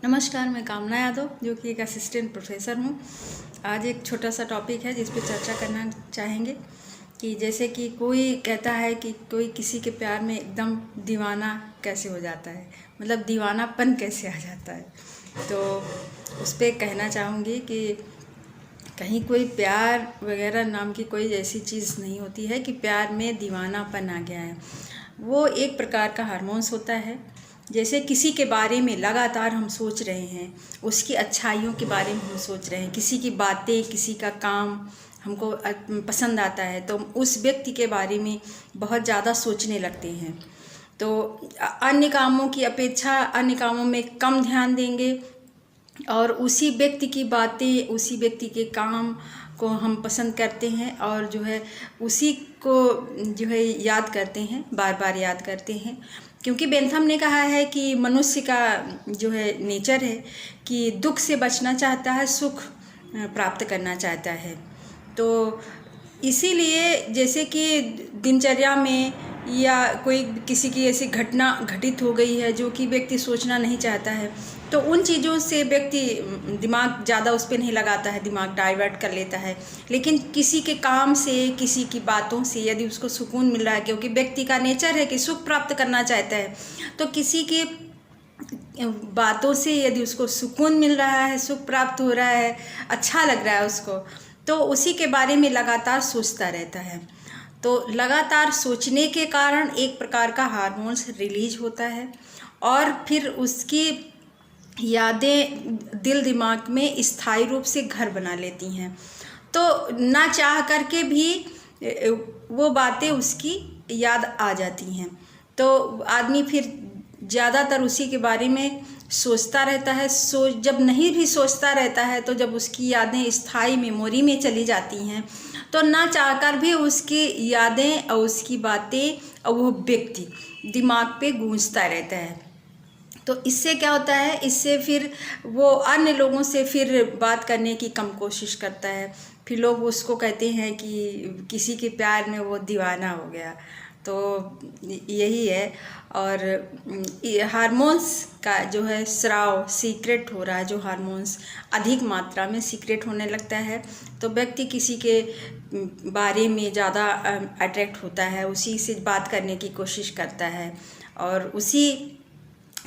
नमस्कार, मैं कामना यादव जो कि एक असिस्टेंट प्रोफेसर हूँ। आज एक छोटा सा टॉपिक है जिस पे चर्चा करना चाहेंगे कि जैसे कि कोई कहता है कि कोई किसी के प्यार में एकदम दीवाना कैसे हो जाता है, मतलब दीवानापन कैसे आ जाता है। तो उस पर कहना चाहूँगी कि कहीं कोई प्यार वगैरह नाम की कोई ऐसी चीज़ नहीं होती है कि प्यार में दीवानापन आ गया है। वो एक प्रकार का हार्मोन्स होता है। जैसे किसी के बारे में लगातार हम सोच रहे हैं, उसकी अच्छाइयों के बारे में हम सोच रहे हैं, किसी की बातें, किसी का काम हमको पसंद आता है तो उस व्यक्ति के बारे में बहुत ज़्यादा सोचने लगते हैं। तो अन्य कामों की अपेक्षा अन्य कामों में कम ध्यान देंगे और उसी व्यक्ति की बातें, उसी व्यक्ति के काम को हम पसंद करते हैं और जो है उसी को जो है याद करते हैं, बार बार याद करते हैं। क्योंकि बेंथम ने कहा है कि मनुष्य का जो है नेचर है कि दुख से बचना चाहता है, सुख प्राप्त करना चाहता है। तो इसीलिए जैसे कि दिनचर्या में या कोई किसी की ऐसी घटना घटित हो गई है जो कि व्यक्ति सोचना नहीं चाहता है, तो उन चीज़ों से व्यक्ति दिमाग ज़्यादा उस पर नहीं लगाता है, दिमाग डाइवर्ट कर लेता है। लेकिन किसी के काम से, किसी की बातों से यदि उसको सुकून मिल रहा है, क्योंकि व्यक्ति का नेचर है कि सुख प्राप्त करना चाहता है, तो किसी की बातों से यदि उसको सुकून मिल रहा है, सुख प्राप्त हो रहा है, अच्छा लग रहा है उसको, तो उसी के बारे में लगातार सोचता रहता है। तो लगातार सोचने के कारण एक प्रकार का हार्मोन्स रिलीज होता है और फिर उसकी यादें दिल दिमाग में स्थायी रूप से घर बना लेती हैं। तो ना चाह करके भी वो बातें उसकी याद आ जाती हैं। तो आदमी फिर ज़्यादातर उसी के बारे में सोचता रहता है। जब नहीं भी सोचता रहता है तो जब उसकी यादें स्थायी मेमोरी में चली जाती हैं तो ना चाहकर भी उसकी यादें और उसकी बातें और वो व्यक्ति दिमाग पे गूंजता रहता है। तो इससे क्या होता है, इससे फिर वो अन्य लोगों से फिर बात करने की कम कोशिश करता है। फिर लोग उसको कहते हैं कि किसी के प्यार में वो दीवाना हो गया। तो यही है। और हार्मोन्स का जो है स्राव सीक्रेट हो रहा है, जो हार्मोन्स अधिक मात्रा में सीक्रेट होने लगता है तो व्यक्ति किसी के बारे में ज़्यादा अट्रैक्ट होता है, उसी से बात करने की कोशिश करता है और उसी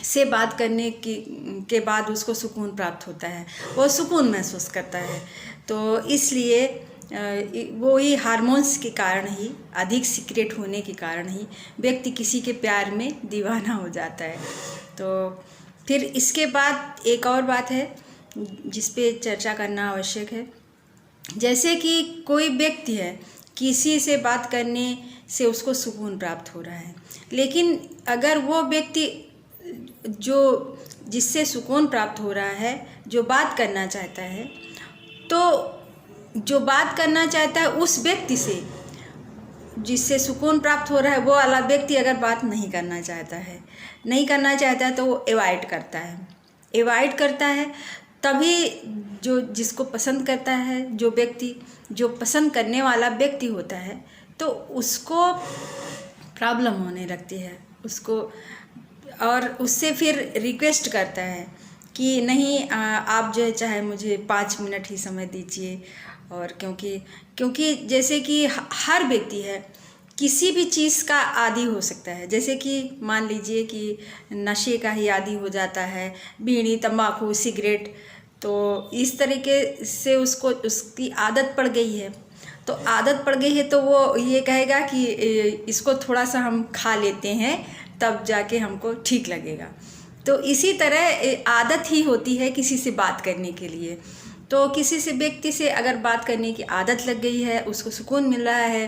से बात करने के बाद उसको सुकून प्राप्त होता है, वो सुकून महसूस करता है। तो इसलिए वो ही हार्मोन्स के कारण ही, अधिक सीक्रेट होने के कारण ही व्यक्ति किसी के प्यार में दीवाना हो जाता है। तो फिर इसके बाद एक और बात है जिस पे चर्चा करना आवश्यक है। जैसे कि कोई व्यक्ति है, किसी से बात करने से उसको सुकून प्राप्त हो रहा है, लेकिन अगर वो व्यक्ति जो जिससे सुकून प्राप्त हो रहा है, जो बात करना चाहता है, तो जो बात करना चाहता है उस व्यक्ति से जिससे सुकून प्राप्त हो रहा है, वो वाला व्यक्ति अगर बात नहीं करना चाहता है तो वो अवॉइड करता है। तभी जो जिसको पसंद करता है, जो व्यक्ति जो पसंद करने वाला व्यक्ति होता है, तो उसको प्रॉब्लम होने लगती है उसको, और उससे फिर रिक्वेस्ट करता है कि नहीं आप जो है चाहे मुझे 5 मिनट ही समय दीजिए। और क्योंकि जैसे कि हर व्यक्ति है किसी भी चीज़ का आदी हो सकता है। जैसे कि मान लीजिए कि नशे का ही आदी हो जाता है, बीड़ी, तंबाकू, सिगरेट, तो इस तरीके से उसको उसकी आदत पड़ गई है। तो आदत पड़ गई है तो वो ये कहेगा कि इसको थोड़ा सा हम खा लेते हैं तब जाके हमको ठीक लगेगा। तो इसी तरह आदत ही होती है किसी से बात करने के लिए। तो किसी से व्यक्ति से अगर बात करने की आदत लग गई है, उसको सुकून मिल रहा है,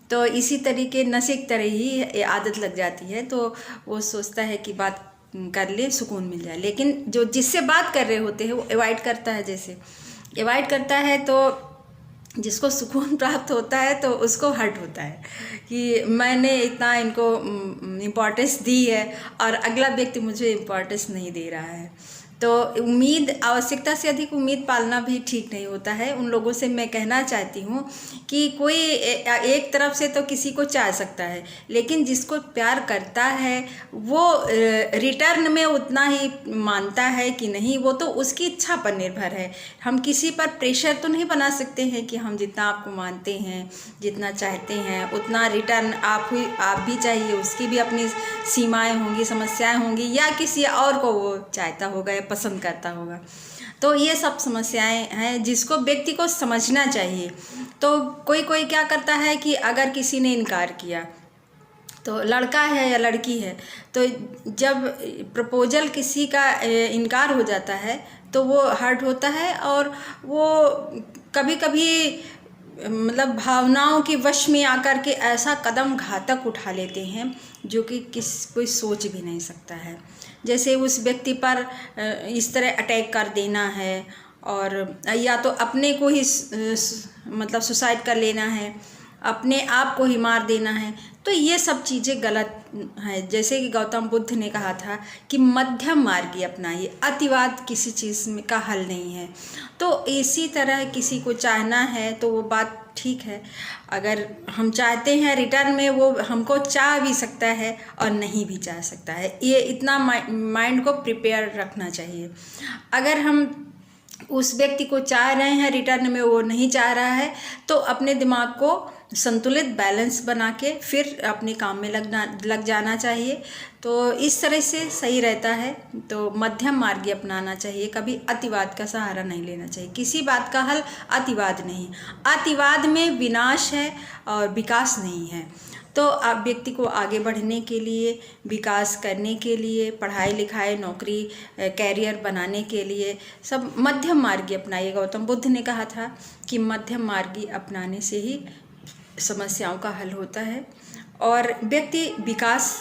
तो इसी तरीके नशे की तरह ही आदत लग जाती है। तो वो सोचता है कि बात कर ले, सुकून मिल जाए। लेकिन जो जिससे बात कर रहे होते हैं वो अवॉइड करता है। जैसे अवॉइड करता है तो जिसको सुकून प्राप्त होता है तो उसको हर्ट होता है कि मैंने इतना इनको इम्पोर्टेंस दी है और अगला व्यक्ति मुझे इम्पोर्टेंस नहीं दे रहा है। तो उम्मीद, आवश्यकता से अधिक उम्मीद पालना भी ठीक नहीं होता है। उन लोगों से मैं कहना चाहती हूँ कि कोई एक तरफ से तो किसी को चाह सकता है, लेकिन जिसको प्यार करता है वो रिटर्न में उतना ही मानता है कि नहीं, वो तो उसकी इच्छा पर निर्भर है। हम किसी पर प्रेशर तो नहीं बना सकते हैं कि हम जितना आपको मानते हैं, जितना चाहते हैं, उतना रिटर्न आप भी चाहिए। उसकी भी अपनी सीमाएं होंगी, समस्याएं होंगी, या किसी और को वो चाहता होगा या पसंद करता होगा। तो ये सब समस्याएं हैं जिसको व्यक्ति को समझना चाहिए। तो कोई कोई क्या करता है कि अगर किसी ने इनकार किया, तो लड़का है या लड़की है, तो जब प्रपोजल किसी का इनकार हो जाता है तो वो हर्ट होता है, और वो कभी कभी मतलब भावनाओं के वश में आकर के ऐसा कदम घातक उठा लेते हैं जो कि कोई सोच भी नहीं सकता है। जैसे उस व्यक्ति पर इस तरह अटैक कर देना है, और या तो अपने को ही मतलब सुसाइड कर लेना है, अपने आप को ही मार देना है। तो ये सब चीज़ें गलत हैं। जैसे कि गौतम बुद्ध ने कहा था कि मध्यम मार्ग अपनाइए, अतिवाद किसी चीज़ का हल नहीं है। तो इसी तरह किसी को चाहना है तो वो बात ठीक है, अगर हम चाहते हैं रिटर्न में वो हमको चाह भी सकता है और नहीं भी चाह सकता है। ये इतना माइंड को प्रिपेयर रखना चाहिए। अगर हम उस व्यक्ति को चाह रहे हैं, रिटर्न में वो नहीं चाह रहा है, तो अपने दिमाग को संतुलित बैलेंस बना के फिर अपने काम में लग जाना चाहिए। तो इस तरह से सही रहता है। तो मध्यम मार्ग अपनाना चाहिए, कभी अतिवाद का सहारा नहीं लेना चाहिए। किसी बात का हल अतिवाद नहीं, अतिवाद में विनाश है और विकास नहीं है। तो आप व्यक्ति को आगे बढ़ने के लिए, विकास करने के लिए, पढ़ाई लिखाई, नौकरी, कैरियर बनाने के लिए सब मध्यम मार्ग अपनाइए। गौतम बुद्ध ने कहा था कि मध्यम मार्ग अपनाने से ही समस्याओं का हल होता है और व्यक्ति विकास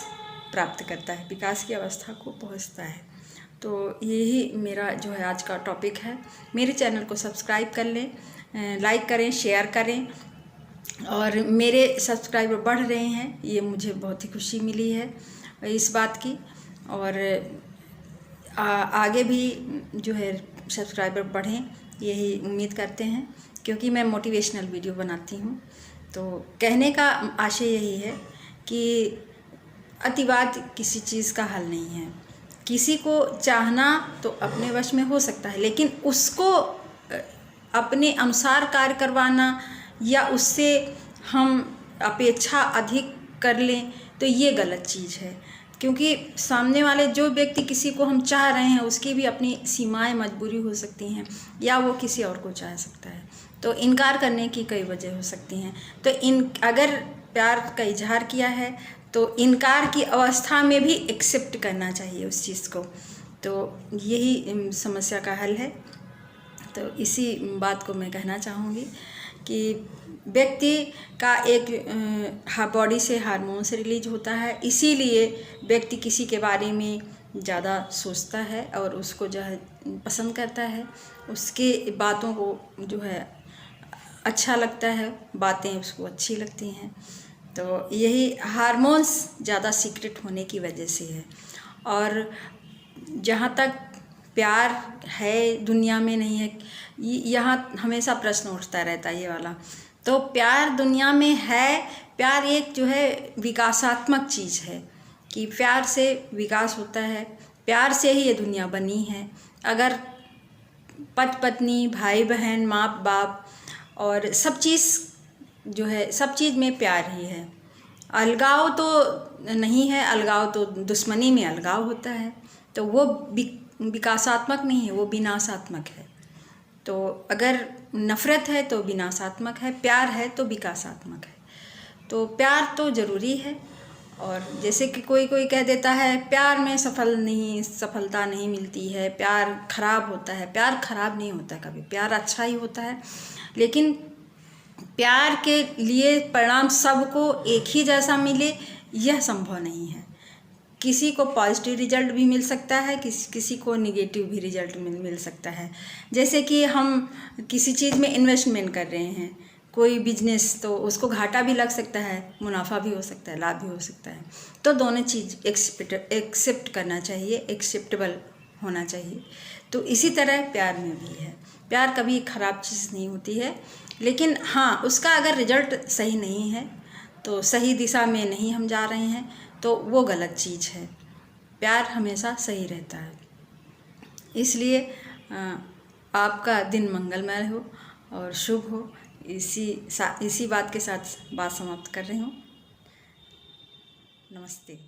प्राप्त करता है, विकास की अवस्था को पहुंचता है। तो यही मेरा जो है आज का टॉपिक है। मेरे चैनल को सब्सक्राइब कर लें, लाइक करें, शेयर करें, और मेरे सब्सक्राइबर बढ़ रहे हैं, ये मुझे बहुत ही खुशी मिली है इस बात की। और आगे भी जो है सब्सक्राइबर बढ़ें, यही उम्मीद करते हैं, क्योंकि मैं मोटिवेशनल वीडियो बनाती हूँ। तो कहने का आशय यही है कि अतिवाद किसी चीज़ का हल नहीं है। किसी को चाहना तो अपने वश में हो सकता है, लेकिन उसको अपने अनुसार कार्य करवाना या उससे हम अपेक्षा अधिक कर लें तो ये गलत चीज़ है। क्योंकि सामने वाले जो व्यक्ति किसी को हम चाह रहे हैं उसकी भी अपनी सीमाएं, मजबूरी हो सकती हैं, या वो किसी और को चाह सकता है। तो इनकार करने की कई वजह हो सकती हैं। तो अगर प्यार का इजहार किया है तो इनकार की अवस्था में भी एक्सेप्ट करना चाहिए उस चीज़ को। तो यही समस्या का हल है। तो इसी बात को मैं कहना चाहूँगी कि व्यक्ति का एक बॉडी से हार्मोन्स रिलीज होता है, इसीलिए व्यक्ति किसी के बारे में ज़्यादा सोचता है और उसको जो है पसंद करता है, उसके बातों को जो है अच्छा लगता है, बातें उसको अच्छी लगती हैं। तो यही हार्मोन्स ज़्यादा सीक्रेट होने की वजह से है। और जहाँ तक प्यार है दुनिया में नहीं है, यहाँ हमेशा प्रश्न उठता रहता है ये वाला। तो प्यार दुनिया में है, प्यार एक जो है विकासात्मक चीज़ है कि प्यार से विकास होता है, प्यार से ही ये दुनिया बनी है। अगर पति पत्नी, भाई बहन, माँ बाप और सब चीज़ जो है, सब चीज़ में प्यार ही है। अलगाव तो नहीं है, अलगाव तो दुश्मनी में अलगाव होता है, तो वो विकासात्मक नहीं है, वो विनाशात्मक है। तो अगर नफ़रत है तो विनाशात्मक है, प्यार है तो विकासात्मक है। तो प्यार तो ज़रूरी है। और जैसे कि कोई कह देता है प्यार में सफलता नहीं मिलती है, प्यार खराब होता है। प्यार खराब नहीं होता कभी, प्यार अच्छा ही होता है। लेकिन प्यार के लिए परिणाम सबको एक ही जैसा मिले यह संभव नहीं है। किसी को पॉजिटिव रिजल्ट भी मिल सकता है, किसी को निगेटिव भी रिजल्ट मिल सकता है। जैसे कि हम किसी चीज़ में इन्वेस्टमेंट कर रहे हैं, कोई बिजनेस, तो उसको घाटा भी लग सकता है, मुनाफा भी हो सकता है, लाभ भी हो सकता है। तो दोनों चीज़ एक्सेप्ट करना चाहिए, एक्सेप्टेबल होना चाहिए। तो इसी तरह प्यार में भी है, प्यार कभी खराब चीज़ नहीं होती है, लेकिन हाँ उसका अगर रिजल्ट सही नहीं है तो सही दिशा में नहीं हम जा रहे हैं तो वो गलत चीज़ है। प्यार हमेशा सही रहता है। इसलिए आपका दिन मंगलमय हो और शुभ हो, इसी बात के साथ बात समाप्त कर रही हूँ। नमस्ते।